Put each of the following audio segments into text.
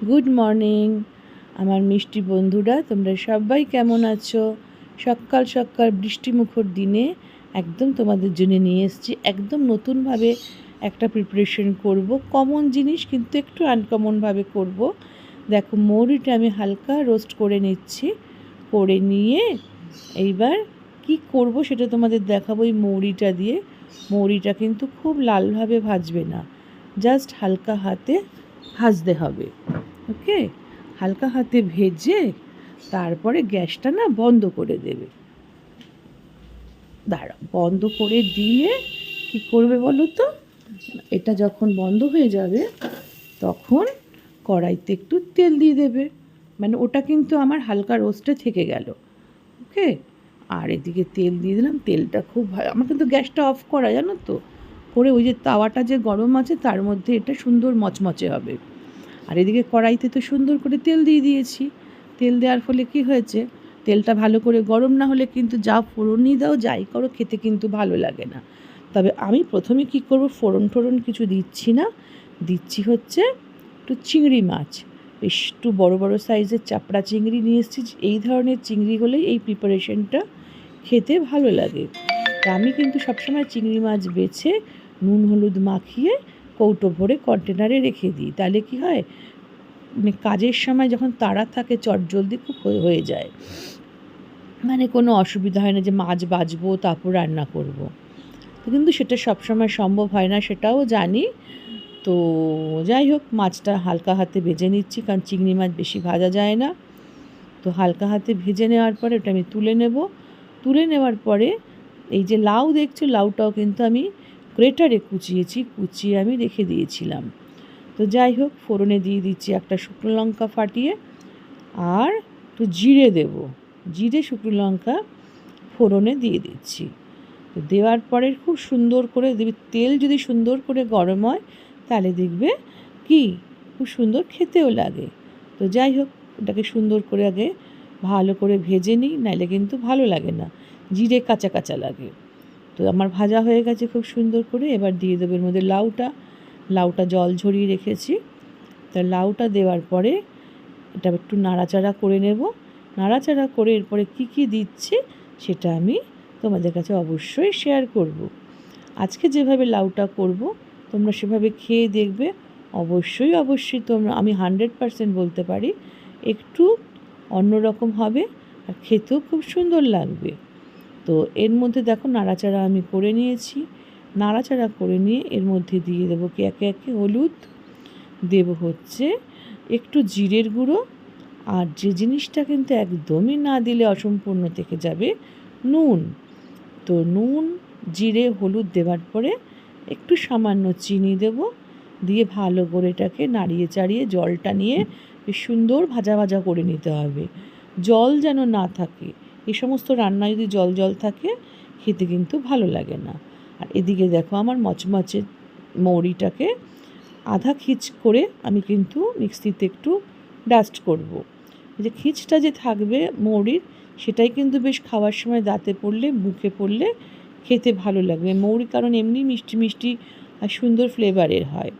Good morning আমার মিষ্টি বন্ধুরা, তোমরা সবাই কেমন আছো? সকাল সকাল বৃষ্টিমুখর দিনে একদম তোমাদের জন্য নিয়ে এসেছি একদম নতুনভাবে একটা প্রিপারেশন করব। কমন জিনিস কিন্তু একটু আনকমনভাবে করব। দেখো, মৌরিটা আমি হালকা রোস্ট করে নিচ্ছি। করে নিয়ে এইবার কি করব সেটা তোমাদের দেখাবো। এই মৌরিটা দিয়ে, মৌরিটা কিন্তু খুব লালভাবে ভাজবে না, জাস্ট হালকা হাতে ভাজতে হবে। ওকে, হালকা হাতে ভেজে তারপরে গ্যাসটা না বন্ধ করে দেবে। দাঁড়া, বন্ধ করে দিয়ে কি করবে বলো তো, এটা যখন বন্ধ হয়ে যাবে তখন কড়াইতে একটু তেল দিয়ে দেবে। মানে ওটা কিন্তু আমার হালকা রোস্টে থেকে গেল। ওকে, আর এদিকে তেল দিয়ে দিলাম। তেলটা খুব ভালো, আমার কিন্তু গ্যাসটা অফ করা, জানো তো, করে ওই যে তাওয়াটা যে গরম আছে তার মধ্যে এটা সুন্দর মচমচে হবে। আর এদিকে কড়াইতে তো সুন্দর করে তেল দিয়ে দিয়েছি। তেল দেওয়ার ফলে কি হয়েছে, তেলটা ভালো করে গরম না হলে কিন্তু যা ফোড়নই দাও যাই করো খেতে কিন্তু ভালো লাগে না। তবে আমি প্রথমে কি করব, ফোড়ন টোড়ন কিছু দিচ্ছি না, দিচ্ছি হচ্ছে একটু চিংড়ি মাছ। একটু বড় বড় সাইজের চাপড়া চিংড়ি নিয়ে এসেছি। এই ধরনের চিংড়ি হলেই এই প্রিপারেশনটা খেতে ভালো লাগে। তা আমি কিন্তু সবসময় চিংড়ি মাছ বেছে নুন হলুদ মাখিয়ে কৌটো ভরে কন্টেনারে রেখে দিই। তাহলে কি হয়, মানে কাজের সময় যখন তাড়া থাকে চটজলদি খুব হয়ে যায়, মানে কোনো অসুবিধা হয় না যে মাছ বাছবো তারপর রান্না করব। তো কিন্তু সেটা সবসময় সম্ভব হয় না, সেটাও জানি। তো যাই হোক, মাছটা হালকা হাতে ভেজে নিচ্ছি, কারণ চিংড়ি মাছ বেশি ভাজা যায় না। তো হালকা হাতে ভেজে নেওয়ার পরে ওটা আমি তুলে নেব। তুলে নেওয়ার পরে এই যে লাউ দেখছো, লাউটাও কিন্তু আমি গ্রেটারে কুচিয়েছি, কুচিয়ে আমি রেখে দিয়েছিলাম। তো যাই হোক, ফোড়নে দিয়ে দিচ্ছি একটা শুকনো লঙ্কা ফাটিয়ে, আর একটু জিরে দেব। জিরে শুকনো লঙ্কা ফোড়নে দিয়ে দিচ্ছি। তো দেওয়ার পরে খুব সুন্দর করে দেবে। তেল যদি সুন্দর করে গরম হয় তাহলে দেখবে কি খুব সুন্দর খেতেও লাগে। তো যাই হোক, ওটাকে সুন্দর করে আগে ভালো করে ভেজে নিই, নাহলে কিন্তু ভালো লাগে না, জিরে কাঁচা কাঁচা লাগে। তো আমার ভাজা হয়ে গেছে খুব সুন্দর করে। এবার দিয়ে দেবো এর মধ্যে লাউটা। লাউটা জল ঝরিয়ে রেখেছি। তা লাউটা দেওয়ার পরে এটা একটু নাড়াচাড়া করে নেব। নাড়াচাড়া করে এরপরে কী কী দিচ্ছি সেটা আমি তোমাদের কাছে অবশ্যই শেয়ার করব। আজকে যেভাবে লাউটা করব তোমরা সেভাবে খেয়ে দেখবে। অবশ্যই অবশ্যই তোমরা, আমি 100% বলতে পারি, একটু অন্যরকম হবে আর খেতেও খুব সুন্দর লাগবে। তো এর মধ্যে দেখো নাড়াচাড়া আমি করে নিয়েছি। নাড়াচাড়া করে নিয়ে এর মধ্যে দিয়ে দেবো কি একে একে হলুদ দেব, হচ্ছে একটু জিরের গুঁড়ো, আর যে জিনিসটা কিন্তু একদমই না দিলে অসম্পূর্ণ থেকে যাবে, নুন। তো নুন জিরে হলুদ দেওয়ার পরে একটু সামান্য চিনি দেব, দিয়ে ভালো করে এটাকে নাড়িয়ে চাড়িয়ে জলটা নিয়ে বেশ সুন্দর ভাজা ভাজা করে নিতে হবে। জল যেন না থাকে, এই সমস্ত রান্না যদি জল জল থাকে খেতে কিন্তু ভালো লাগে না। আর এদিকে দেখো আমার মচমচে মৌরিটাকে আধা খিচ করে আমি কিন্তু মিক্সিতে একটু ডাস্ট করব। যে খিচটা যে থাকবে মৌরির, সেটাই কিন্তু বেশ খাওয়ার সময় দাঁতে পড়লে মুখে পড়লে খেতে ভালো লাগবে। মৌরি কারণ এমনি মিষ্টি মিষ্টি আর সুন্দর ফ্লেভারের হয়।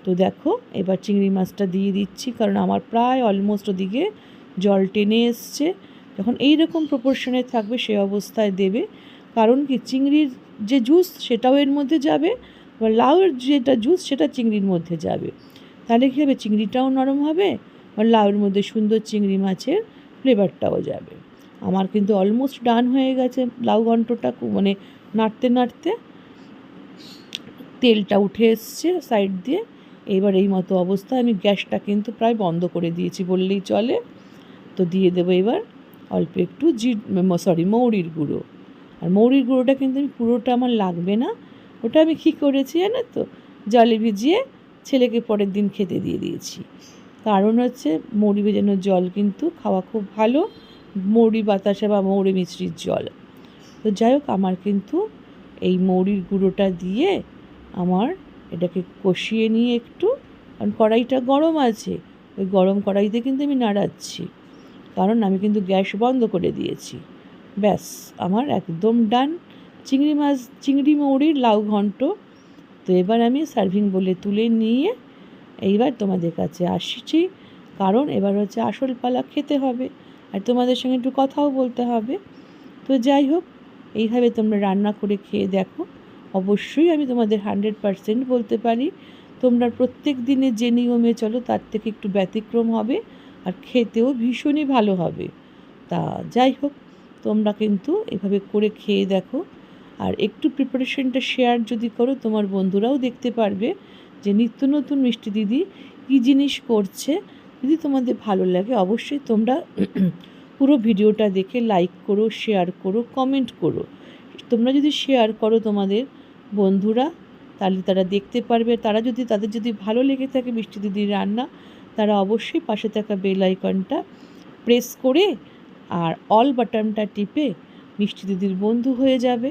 তো দেখো, এবার চিংড়ি মাছটা দিয়ে দিচ্ছি, কারণ আমার প্রায় অলমোস্ট ওদিকে জল টেনে এসছে। যখন এই রকম প্রপোর্শনে থাকবে সে অবস্থায় দেবে, কারণ কি চিংড়ির যে জুস সেটাও এর মধ্যে যাবে, বা লাউয়ের যেটা জুস সেটা চিংড়ির মধ্যে যাবে। তাহলে কী হবে, চিংড়িটাও নরম হবে আর লাউয়ের মধ্যে সুন্দর চিংড়ি মাছের ফ্লেভারটাও যাবে। আমার কিন্তু অলমোস্ট ডান হয়ে গেছে লাউ ঘন্টটা, মানে নাড়তে নাড়তে তেলটা উঠে এসছে সাইড দিয়ে। এবার এই মতো অবস্থায় আমি গ্যাসটা কিন্তু প্রায় বন্ধ করে দিয়েছি বললেই চলে। তো দিয়ে দেবো এবার অল্প একটু মৌরির গুঁড়ো। আর মৌরির গুঁড়োটা কিন্তু আমি পুরোটা আমার লাগবে না। ওটা আমি কী করেছি জানো তো, জলে ভিজিয়ে ছেলেকে পরের দিন খেতে দিয়ে দিয়েছি। কারণ হচ্ছে মৌরি ভেজানোর জল কিন্তু খাওয়া খুব ভালো, মৌরি বাতাসা বা মৌরি মিশ্রির জল। তো যাই হোক, আমার কিন্তু এই মৌরির গুঁড়োটা দিয়ে আমার এটাকে কষিয়ে নিয়ে একটু, কারণ কড়াইটা গরম আছে, ওই গরম কড়াইতে কিন্তু আমি নাড়াচ্ছি, কারণ আমি কিন্তু গ্যাস বন্ধ করে দিয়েছি। ব্যাস আমার একদম ডান চিংড়ি মৌরির লাউ ঘন্ট। তো এবার আমি সার্ভিং বলে তুলে নিয়ে এইবার তোমাদের কাছে আসছি কারণ এবার হচ্ছে আসল পালা, খেতে হবে আর তোমাদের সঙ্গে একটু কথাও বলতে হবে। তো যাই হোক, এইভাবে তোমরা রান্না করে খেয়ে দেখো। অবশ্যই আমি তোমাদের 100% বলতে পারি তোমরা প্রত্যেক দিনে যে নিয়মে চলো তার থেকে একটু ব্যতিক্রম হবে আর খেতেও ভীষণই ভালো হবে। তা যাই হোক, তোমরা কিন্তু এভাবে করে খেয়ে দেখো। আর একটু প্রিপারেশনটা শেয়ার যদি করো, তোমার বন্ধুরাও দেখতে পারবে যে নিত্য নতুন মিষ্টি দিদি কী জিনিস করছে। যদি তোমাদের ভালো লাগে অবশ্যই তোমরা পুরো ভিডিওটা দেখে লাইক করো, শেয়ার করো, কমেন্ট করো। তোমরা যদি শেয়ার করো তোমাদের বন্ধুরা, তাহলে তারা দেখতে পারবে। তাদের যদি ভালো লেগে থাকে মিষ্টি দিদির রান্না, তারা অবশ্যই পাশে থাকা বেল আইকনটা প্রেস করে আর অল বাটনটা টিপে মিষ্টি দিদির বন্ধু হয়ে যাবে।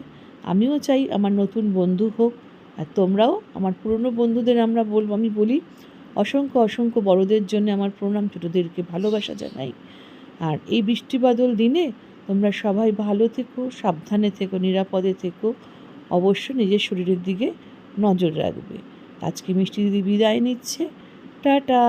আমিও চাই আমার নতুন বন্ধু হোক, আর তোমরাও আমার পুরনো বন্ধুদের আমি বলি অসংখ্য অসংখ্য বড়দের জন্য আমার প্রণাম, ছোটোদেরকে ভালোবাসা জানাই। আর এই বৃষ্টি বাদল দিনে তোমরা সবাই ভালো থেকো, সাবধানে থেকো, নিরাপদে থেকো। অবশ্য নিজের শরীরের দিকে নজর রাখবে। আজকে মিষ্টি দিদি বিদায় নিচ্ছে। টাটা।